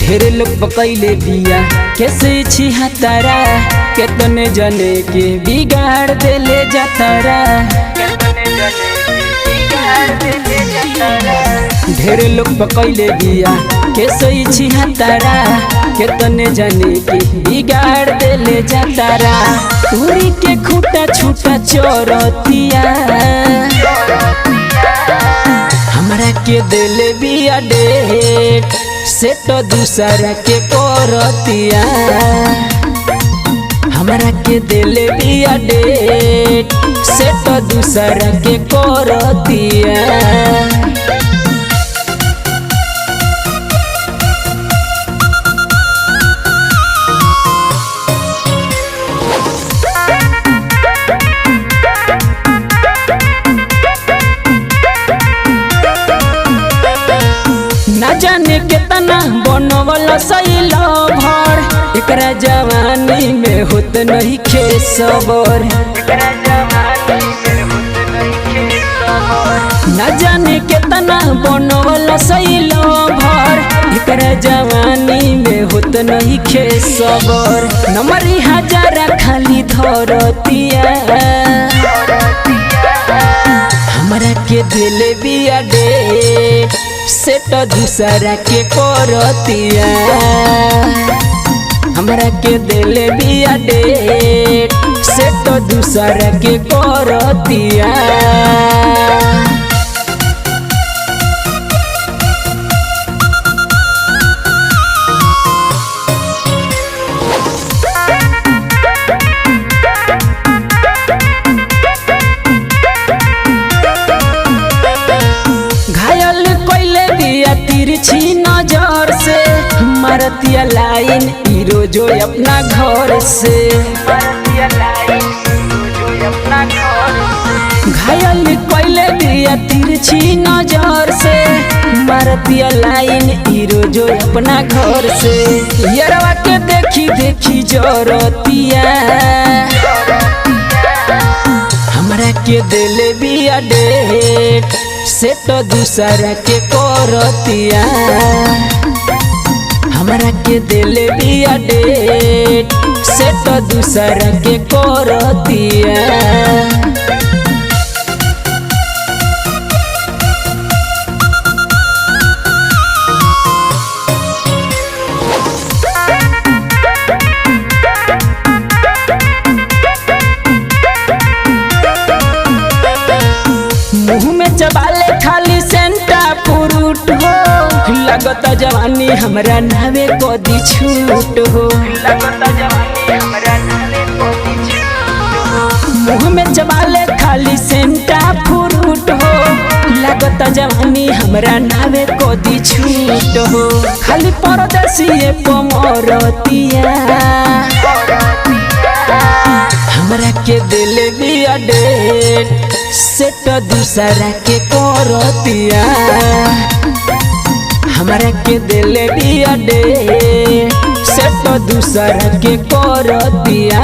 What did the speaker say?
ढेरे लोग पकैले बिया कैसे छिहत्तरा केतने जने के बिगाड़ देले जातारा। ढेरे लोग पकैले बिया कैसे छिहत्तरा केतने जने के बिगाड़ देले जातारा। पूरी के खूटा छूटा चोरतिया हमरा के देले बिया डेट से तो दूसरा के करतिया। हमरा के दिले बिया डेट से तो दूसरा के करतिया। ना जाने कितना बनवल सैल भर एकरा जवानी में होत नहीं खे सबर। ना जाने कितना बनवल सैल भर एकरा जवानी में होत नहीं खे सबर। नंबरी हजारा खाली धरतिया हमरा के दिले बिया डेट से तो दूसरा के करतिया। हमरा के दिले बिया डेट से तो दूसरा के करतिया। तिरछी नजर से मारतिया लाइन ई रोजो अपना घर से। घायल कैले दिया तिरछी नजर से मारतिया लाइन ई रोजो अपना घर से। यारवा के देखी देखी जरतिया हमरा के दिले बिया डेट से तो दूसरा के करतिया। हमरा के दिले बिया डेट से तो दूसरा के करतिया। मुँह में चबाले खाली सेंटा फ्रूट हो लगता जवानी हमरा नावे कदी छूट हो। मुँह में चबाले खाली सेंटा फ्रूट हो लगता जवानी हमरा नावे कदी छूट हो। खाली परदेसी पमरतिया हमरा के दिले बिया डेट से तो दूसरा के करतिया। हमरा के दिले बिया डेट से तो दूसरा के करतिया।